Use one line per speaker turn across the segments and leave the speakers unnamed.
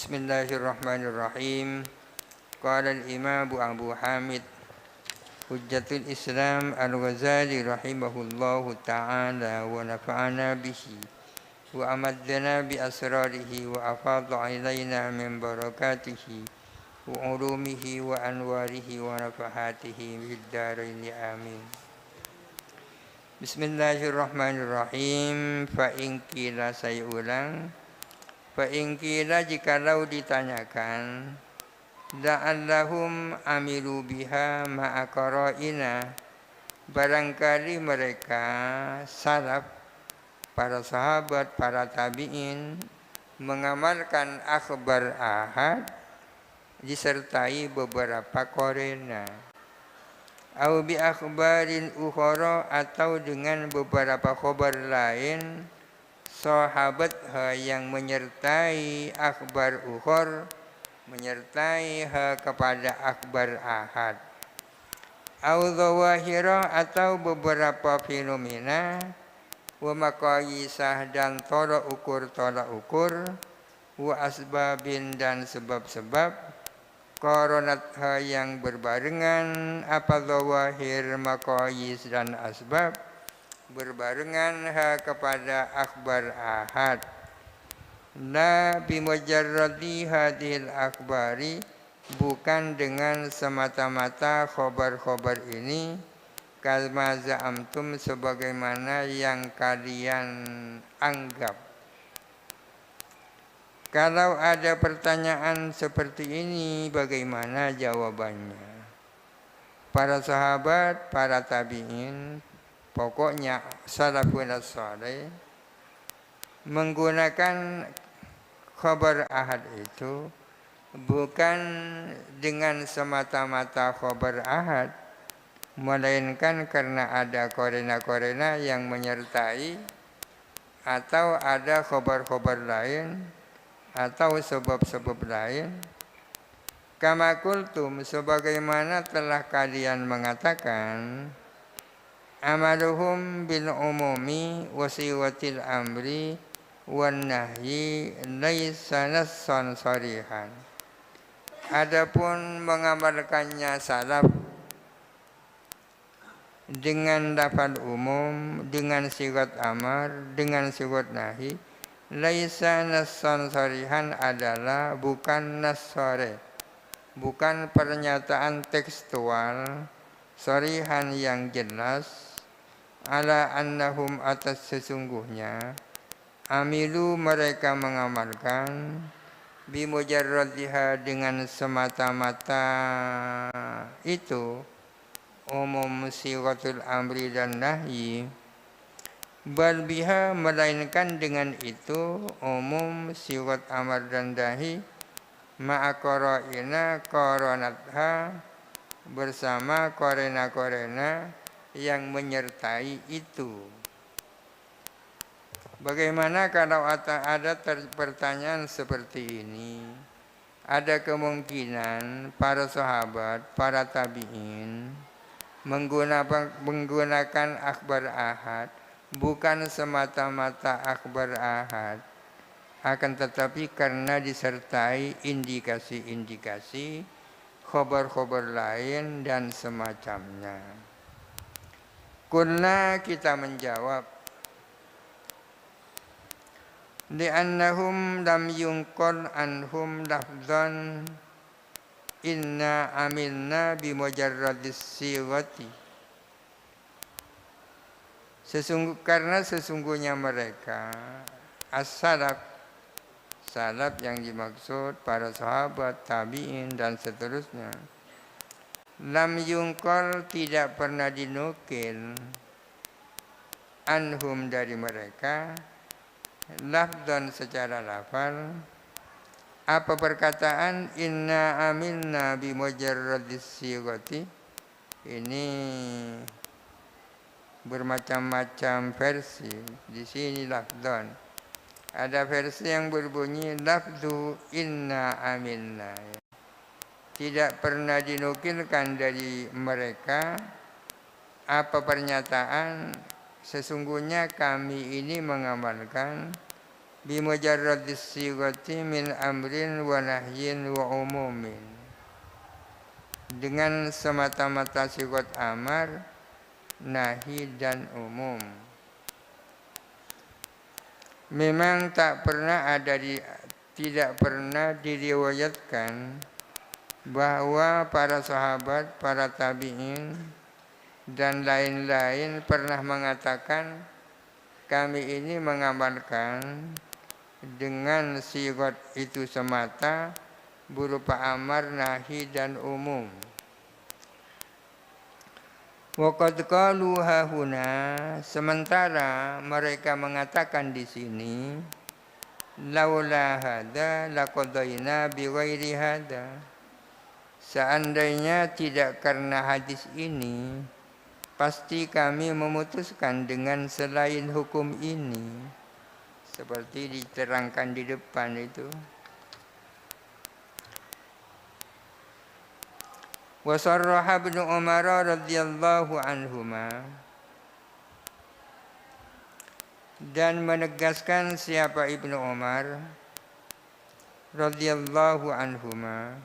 Bismillahirrahmanirrahim. Qala al-Imam Abu Hamid Hujjatul Islam Al-Ghazali rahimahullahu ta'ala wa nafa'ana bihi wa amaddana bi asrarihi wa afadha ilaina min barakatihi wa ulumihi wa anwarihi wa nafahatihi fid dharain amin. Bismillahirrahmanirrahim. Fa in qila, saya ulang. Fa in qila, jikalau ditanyakan, la'allahum amilu biha ma'a qara'ina, barangkali mereka salaf, para sahabat, para tabi'in mengamalkan akhbar ahad disertai beberapa korena, au bi akhbarin ukhara, atau dengan beberapa khabar lain sahabat yang menyertai akhbar ukhar, menyertai kepada akhbar ahad, au zawahira, atau beberapa fenomena, wa maqayisah, dan tolak ukur, wa asbabin, dan sebab-sebab, qaranat yang berbarengan, apa zawahir, maqayis, dan asbab berbarengan kepada akhbar ahad. La bimujarradi hadhil akhbari, bukan dengan semata-mata khobar-khobar ini, kalma za'amtum, sebagaimana yang kalian anggap. Kalau ada pertanyaan seperti ini, bagaimana jawabannya? Para sahabat, para tabi'in, pokoknya salafun saleh, menggunakan khabar ahad itu bukan dengan semata-mata khabar ahad, melainkan karena ada korena-korena yang menyertai, atau ada khabar-khabar lain, atau sebab-sebab lain. Kama kultum, sebagaimana telah kalian mengatakan, amaluhum bil umumi wasiwatil amri wan nahyi laisa nassan sarihan. Adapun mengamalkannya salaf dengan lafal umum, dengan sigat amar, dengan sigat nahi, laisa nassan sarihan adalah bukan nas sharih, bukan pernyataan tekstual sarihan yang jelas, ala annahum, atas sesungguhnya, amilu, mereka mengamalkan, bimujarradiha, dengan semata-mata itu, umum sigatul amri dan nahyi, bal biha, melainkan dengan itu, umum sigat amar dan nahyi, ma'a qara'ina qaranatha, bersama korena-korena yang menyertai itu. Bagaimana kalau ada pertanyaan seperti ini? Ada kemungkinan para sahabat, para tabi'in menggunakan akhbar ahad bukan semata-mata akhbar ahad, akan tetapi karena disertai indikasi-indikasi khobar-khobar lain dan semacamnya. Qulna, kita menjawab, li'annahum lam yunqal anhum lafzan inna amilna bimujarradis sighati. Karena sesungguhnya mereka as-salaf, salaf yang dimaksud para sahabat, tabi'in, dan seterusnya, lam yungkol, tidak pernah dinukil, anhum, dari mereka, lafdan, secara lafal, apa perkataan inna amilna bimujarradis sighati. Ini bermacam-macam versi. Di sini lafdan, ada versi yang berbunyi lafdu inna amilna, tidak pernah dinukilkan dari mereka apa pernyataan sesungguhnya kami ini mengamalkan bimujarradis sighati min amrin wa nahyin wa umumin. Dengan semata-mata sigot amar, nahi dan umum. Memang tidak pernah diriwayatkan bahwa para sahabat, para tabi'in dan lain-lain pernah mengatakan kami ini mengamalkan dengan sigot itu semata berupa amar, nahi dan umum. Waqad qalu hahuna, sementara mereka mengatakan di sini laula hada laqadaina bi ghairi hada. Seandainya tidak karena hadis ini, pasti kami memutuskan dengan selain hukum ini. Seperti diterangkan di depan itu. Wa sarraha Ibnu Umar radhiyallahu anhuma, dan menegaskan siapa Ibnu Umar radhiyallahu anhuma,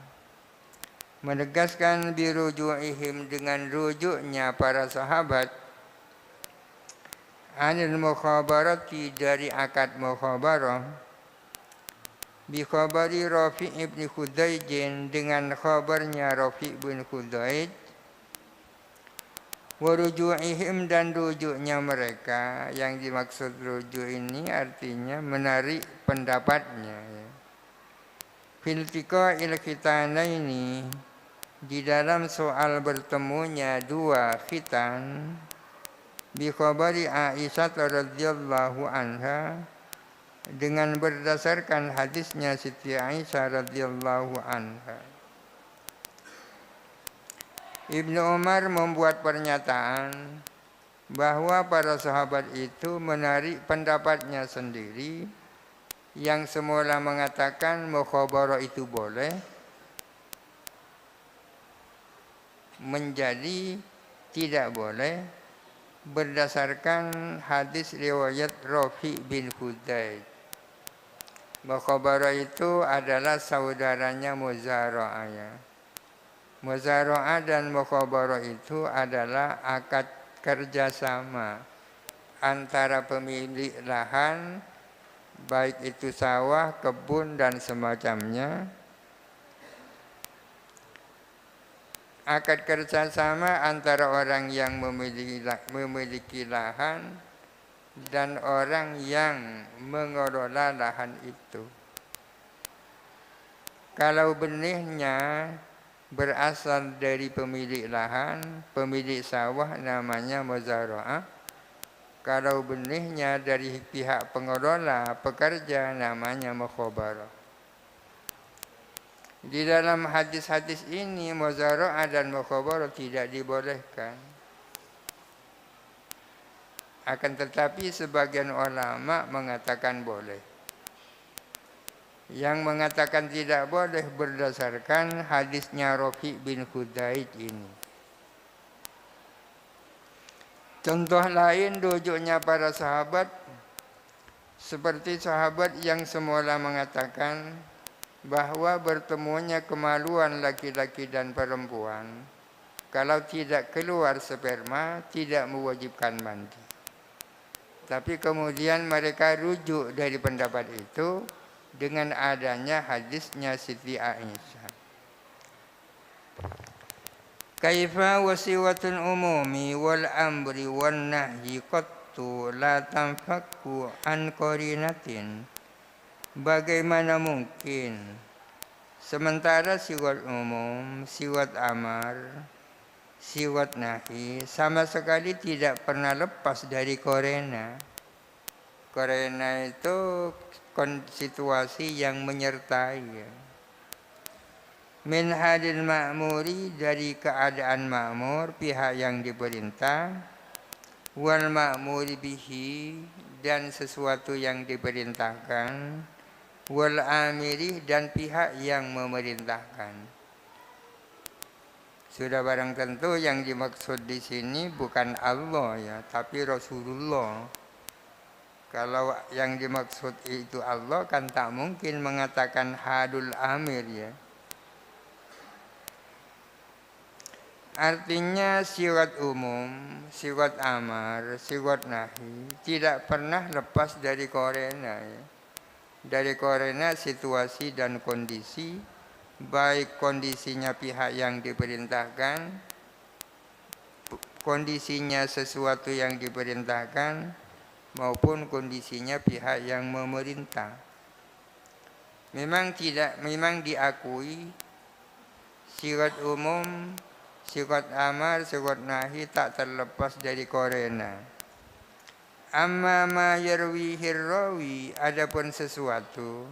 menegaskan biruju'ihim dengan rujuknya para sahabat anil mukhabarati dari akad mukhabarah bi khabari Rafi' ibn Khudaij dengan khabarnya Rafi' bin Khudaij wa ruju'ihim dan rujuknya mereka. Yang dimaksud rujuk ini artinya menarik pendapatnya ya. Fil tiqa'il khitanaini, di dalam soal bertemunya dua khitan, bi khabari Aisyah radhiyallahu anha, dengan berdasarkan hadisnya Siti Aisyah radhiyallahu anha. Ibnu Umar membuat pernyataan bahwa para sahabat itu menarik pendapatnya sendiri, yang semula mengatakan mukhabarah itu boleh, menjadi tidak boleh berdasarkan hadis riwayat Rafi' bin Khudaij. Mukhabarah itu adalah saudaranya muzara'ah. Muzara'ah dan mukhabarah itu adalah akad kerjasama antara pemilik lahan, baik itu sawah, kebun dan semacamnya. Akad kerjasama antara orang yang memiliki lahan dan orang yang mengelola lahan itu. Kalau benihnya berasal dari pemilik lahan, pemilik sawah, namanya muzara'ah. Kalau benihnya dari pihak pengelola, pekerja, namanya mukhabarah. Di dalam hadis-hadis ini muzara'ah dan mukhabarah tidak dibolehkan. Akan tetapi sebagian ulama mengatakan boleh. Yang mengatakan tidak boleh berdasarkan hadisnya Rafi' bin Khudaij ini. Contoh lain rujuknya para sahabat, seperti sahabat yang semula mengatakan bahwa bertemunya kemaluan laki-laki dan perempuan, kalau tidak keluar sperma tidak mewajibkan mandi. Tapi kemudian mereka rujuk dari pendapat itu dengan adanya hadisnya Siti Aisyah. Kaifa wasiwatul umumi wal amri wan nahyi qattu la tanfakku an qarinatin. Bagaimana mungkin sementara siwat umum, siwat amar, siwat nahi sama sekali tidak pernah lepas dari korena. Korena itu situasi yang menyertai. Min hadil ma'muri, dari keadaan ma'mur, pihak yang diperintah, wal ma'muri bihi, dan sesuatu yang diperintahkan, wal amiri, dan pihak yang memerintahkan. Sudah barang tentu yang dimaksud di sini bukan Allah ya, tapi Rasulullah. Kalau yang dimaksud itu Allah kan tak mungkin mengatakan hadul amir ya. Artinya sifat umum, sifat amar, sifat nahi tidak pernah lepas dari korena ya. Dari korena situasi dan kondisi, baik kondisinya pihak yang diperintahkan, kondisinya sesuatu yang diperintahkan, maupun kondisinya pihak yang memerintah. Memang diakui sifat umum, sifat amar, sifat nahi tak terlepas dari korena. Amma ma yarwihi rawi, adapun sesuatu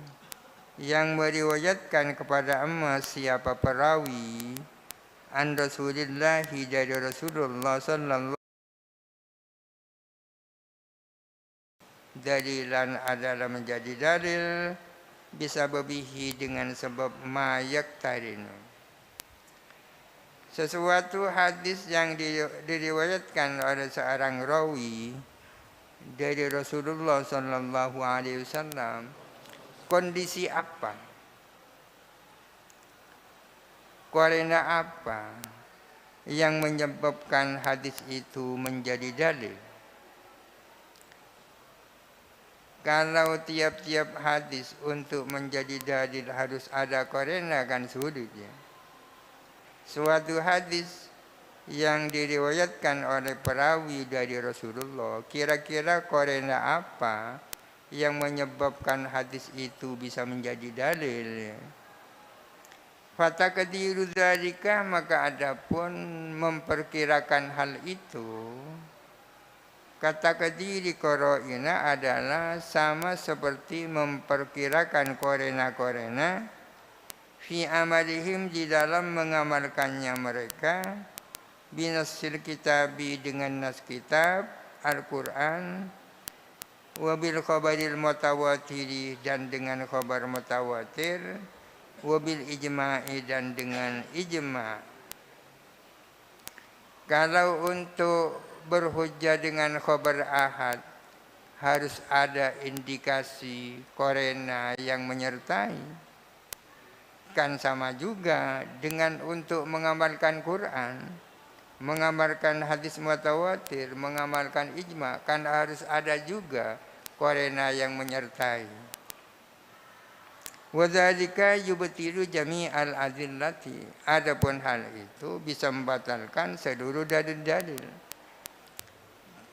yang meriwayatkan kepada siapa perawi an Rasulillah dari Rasulullah sallallahu dalilan adalah menjadi dalil bisa bebihi dengan sebab mayak tarinu. Sesuatu hadis yang diriwayatkan oleh seorang rawi dari Rasulullah sallallahu alaihi wasallam, kondisi apa? Karena apa yang menyebabkan hadis itu menjadi dalil? Kalau tiap-tiap hadis untuk menjadi dalil harus ada korena kan sulit ya. Suatu hadis yang diriwayatkan oleh perawi dari Rasulullah, kira-kira korena apa yang menyebabkan hadis itu bisa menjadi dalil? Fatakdiru dzalika, maka adapun memperkirakan hal itu, kata kediri koroina adalah sama seperti memperkirakan korena-korena fi amalihim di dalam mengamalkannya mereka binasil kitabi dengan nas kitab Al-Quran wabil khabaril mutawatiri dan dengan khabar mutawatir wabil ijma'i dan dengan ijma'. Kalau untuk berhujjah dengan khabar ahad harus ada indikasi korena yang menyertai. Kan sama juga dengan untuk mengamalkan Quran, mengamalkan hadis mutawatir, mengamalkan ijma, kan harus ada juga korena yang menyertai. Wadzalika yubtilu jami'al adillati, adapun hal itu bisa membatalkan seluruh dalil-dalil.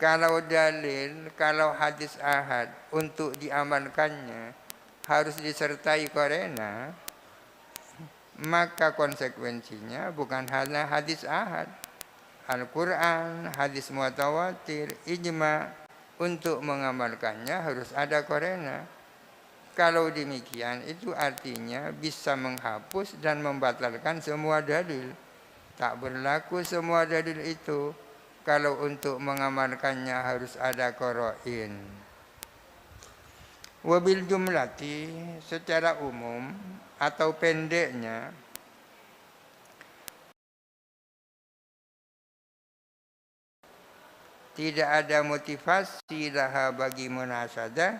Kalau hadis ahad untuk diamalkannya harus disertai korena, maka konsekuensinya bukan hanya hadis ahad, Al-Quran, hadis mutawatir, ijma, untuk mengamalkannya harus ada korena. Kalau demikian itu artinya bisa menghapus dan membatalkan semua dalil. Tak berlaku semua dalil itu. Kalau untuk mengamalkannya harus ada qarain. Wabil jumlati, secara umum atau pendeknya, tidak ada motivasi laha bagi munasadah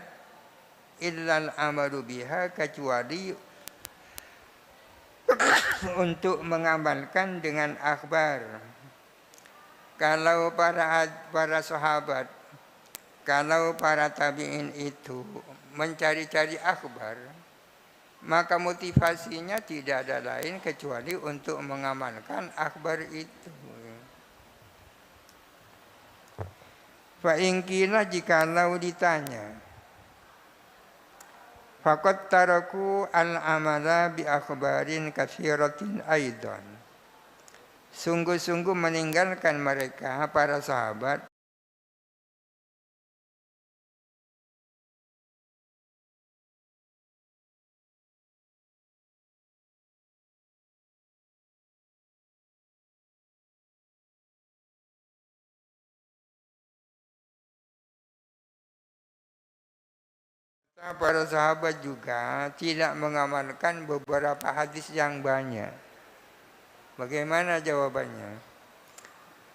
illal amalu biha, kecuali untuk mengamalkan dengan akhbar. Kalau para sahabat, kalau para tabi'in itu mencari-cari akhbar, maka motivasinya tidak ada lain kecuali untuk mengamalkan akhbar itu. Fa in qila, jikalau ditanya, faqad taraku al-amala bi akhbarin katsiratin aidan, sungguh-sungguh meninggalkan mereka para sahabat juga tidak mengamalkan beberapa hadis yang banyak. Bagaimana jawabannya?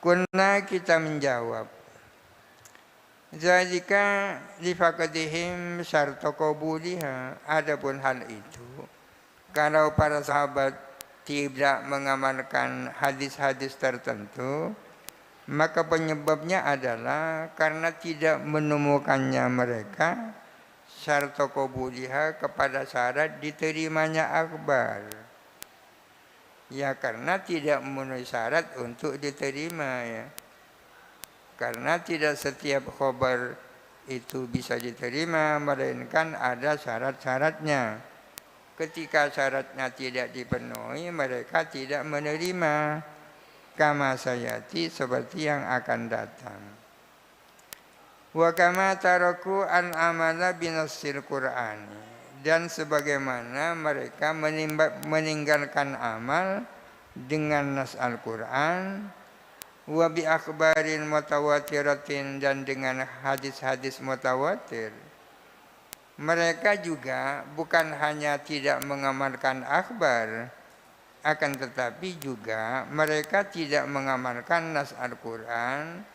Kunna, kita menjawab, Zalika lifaqadihim syarta qabuliha. Adapun hal itu, kalau para sahabat tidak mengamalkan hadis-hadis tertentu, maka penyebabnya adalah karena tidak menemukannya mereka syarta qabuliha, kepada syarat diterimanya akhbar. Ya, karena tidak memenuhi syarat untuk diterima, ya. Karena tidak setiap khabar itu bisa diterima, melainkan ada syarat-syaratnya. Ketika syaratnya tidak dipenuhi, mereka tidak menerima. Kama sayati, seperti yang akan datang. Wa kama taraku an amala binassil Qur'an. Dan sebagaimana mereka meninggalkan amal dengan nas Al-Quran, wa bi akhbarin mutawatiratin, dan dengan hadis-hadis mutawatir. Mereka juga bukan hanya tidak mengamalkan akhbar, akan tetapi juga mereka tidak mengamalkan nas Al-Quran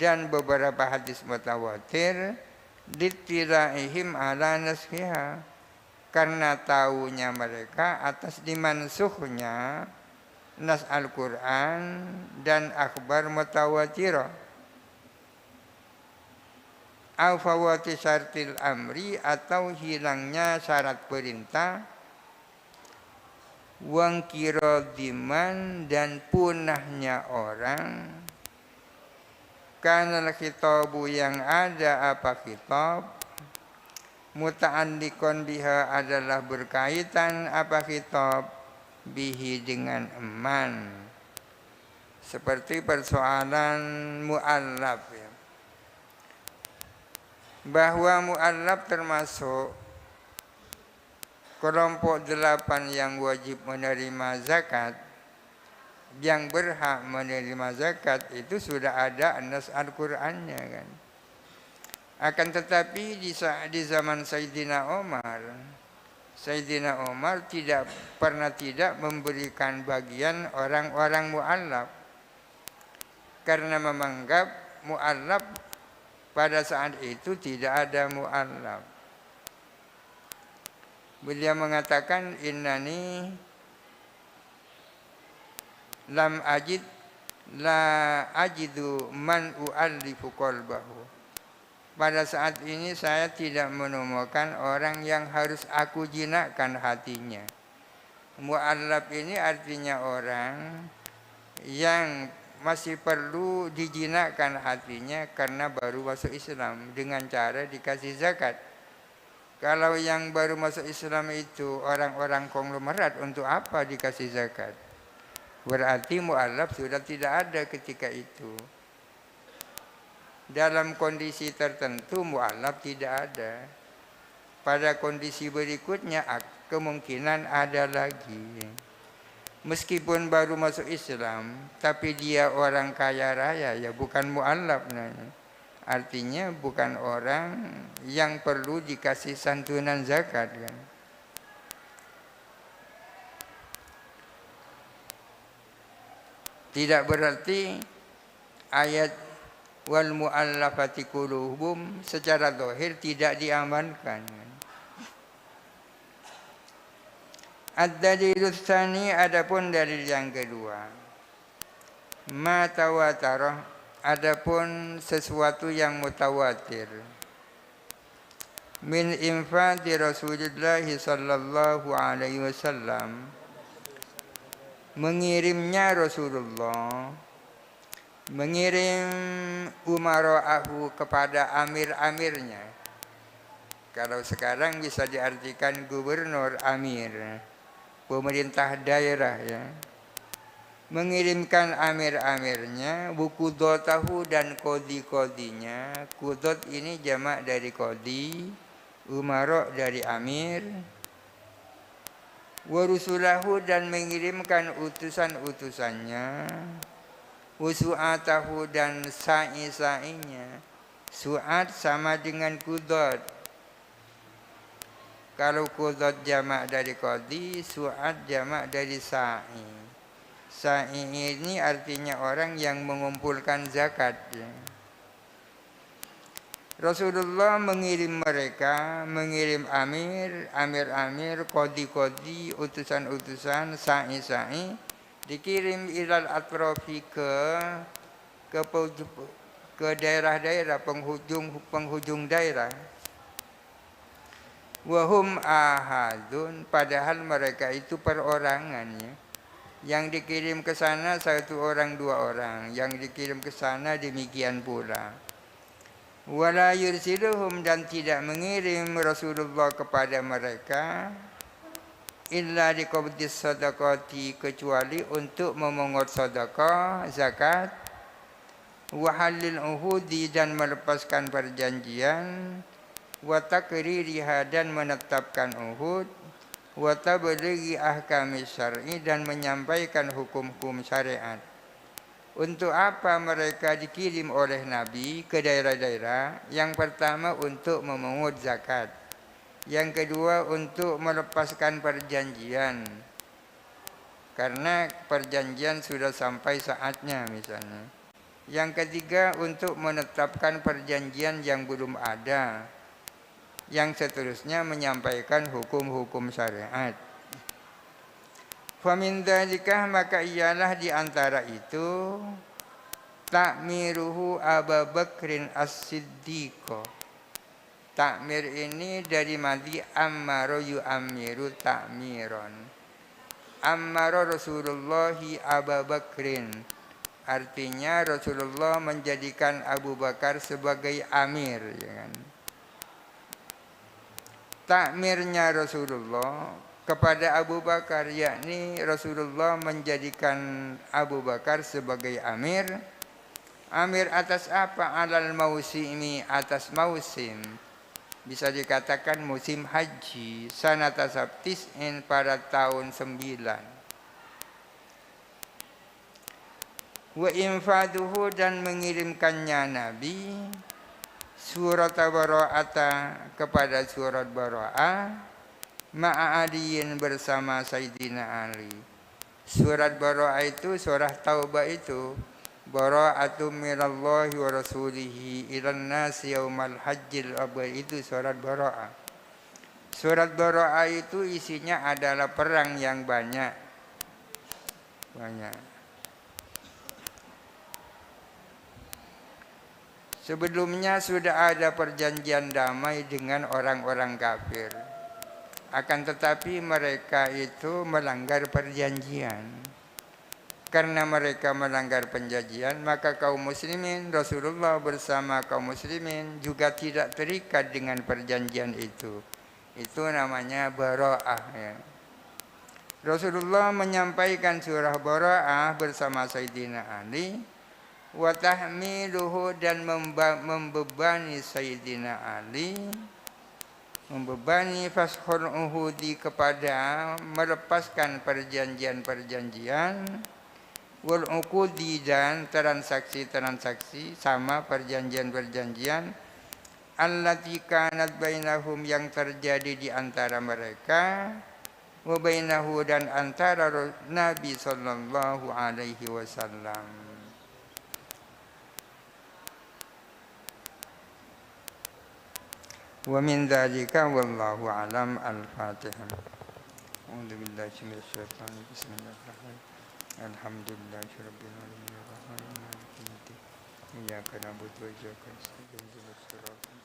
dan beberapa hadis mutawatir ditiraihim ala naskhiha, karena tahunya mereka atas dimansukhnya nas Al-Quran dan akhbar mutawatirah. Au fawati syartil amri, atau hilangnya syarat perintah. Wangkirodiman, dan punahnya orang. Kanal khitabu, yang ada apa khitab. Muta'alliqan biha, adalah berkaitan apa khitab bihi, dengan eman. Seperti persoalan mu'allaf, ya. Bahwa mu'allaf termasuk kelompok 8 yang wajib menerima zakat, yang berhak menerima zakat, itu sudah ada nas Al-Qur'annya, kan. Akan tetapi di zaman Sayyidina Umar tidak memberikan bagian orang-orang mu'allaf, karena menganggap mu'allaf pada saat itu tidak ada mu'allaf. Beliau mengatakan, innani la ajidu man u'allifu qalbahu. Pada saat ini saya tidak menemukan orang yang harus aku jinakkan hatinya. Mu'allaf ini artinya orang yang masih perlu dijinakkan hatinya karena baru masuk Islam dengan cara dikasih zakat. Kalau yang baru masuk Islam itu orang-orang konglomerat, untuk apa dikasih zakat? Berarti mu'allaf sudah tidak ada ketika itu. Dalam kondisi tertentu mu'allaf tidak ada. Pada kondisi berikutnya kemungkinan ada lagi. Meskipun baru masuk Islam, tapi dia orang kaya raya, ya bukan mu'allaf. Artinya bukan orang yang perlu dikasih santunan zakat, kan. Tidak berarti ayat wal mu'allafati qulubuhum secara zahir tidak diamalkan. Ad-dalilus tsani, adapun dalil yang kedua. Ma tawatarah, adapun sesuatu yang mutawatir. Min infati Rasulullah sallallahu alaihi wasallam, mengirimnya Rasulullah, mengirim umara'ahu, kepada amir-amirnya. Kalau sekarang bisa diartikan gubernur, amir, pemerintah daerah, ya. Mengirimkan amir-amirnya, wukudotahu, dan kodi-kodinya. Kudot ini jamak dari kodi, umaro dari amir. Warusulahu, dan mengirimkan utusan-utusannya. Usu'atahu, dan sa'i-sa'inya. Su'at sama dengan kudot. Kalau kudot jamak dari kodi, su'at jamak dari sa'i. Sa'i ini artinya orang yang mengumpulkan zakat, ya. Rasulullah mengirim mereka, mengirim amir-amir, kodi-kodi, utusan-utusan, sa'i-sa'i, dikirim ilal atrofi ke ke daerah-daerah penghujung daerah. Wahum ahadun, padahal mereka itu perorangannya. Yang dikirim ke sana 1 orang 2 orang, yang dikirim ke sana demikian pula. Wala yursiluhum, dan tidak mengirim Rasulullah kepada mereka illa liqabdis sadaqati, kecuali untuk memungut sedekah, zakat, wa halil uhudi, dan melepaskan perjanjian, wa takririha, dan menetapkan uhud, wa tablighi ahkami syar'i, dan menyampaikan hukum-hukum syariat. Untuk apa mereka dikirim oleh Nabi ke daerah-daerah? Yang pertama untuk memungut zakat. Yang kedua untuk melepaskan perjanjian. Karena perjanjian sudah sampai saatnya misalnya. Yang ketiga untuk menetapkan perjanjian yang belum ada. Yang seterusnya menyampaikan hukum-hukum syariat. Famin dzalika, maka ialah di antara itu takmiruhu Abu Bakrin As-Siddiq. Takmir ini dari madi ammaro yu'ammiru takmiron. Ammaro Rasulullahi Abu Bakrin, artinya Rasulullah menjadikan Abu Bakar sebagai amir, ya kan? Takmirnya Rasulullah kepada Abu Bakar, yakni Rasulullah menjadikan Abu Bakar sebagai amir. Amir atas apa? Alal mausimi, atas mausim. Bisa dikatakan musim haji. Sanata sabtis'in, pada tahun 9. Wa infaduhu, dan mengirimkannya Nabi surat Bara'ata, kepada surat Bara'ah, ma'a aliyin, bersama Sayyidina Ali. Surat Bara'ah itu surah Taubah itu, bara'atum minallahi wa rasulihi ilan nasi yaumal hajjil akbar, itu surat Bara'ah. Surat Bara'ah itu isinya adalah perang yang banyak. Sebelumnya sudah ada perjanjian damai dengan orang-orang kafir. Akan tetapi mereka itu melanggar perjanjian. Karena mereka melanggar perjanjian, maka kaum muslimin, Rasulullah bersama kaum muslimin juga tidak terikat dengan perjanjian itu. Itu namanya bara'ah, ya. Rasulullah menyampaikan surah Bara'ah bersama Sayyidina Ali, wa tahmiluhu, dan membebani Sayyidina Ali, membebani fashul uhudi, kepada melepaskan perjanjian-perjanjian, wal uqudi, dan transaksi-transaksi, sama perjanjian-perjanjian, allati kanat bainahum, yang terjadi di antara mereka, wa bainahu, dan antara Nabi sallallahu alaihi wasallam. Wa min dzalika wallahu alam. Al-Fatihah. A'udzu billahi minasyaitonir rajim. Bismillahirrahmanirrahim. Alhamdulillahirabbil alamin. Arrahmanirrahim. Iyyaka na'budu wa iyyaka nasta'in. Ihdinas siratal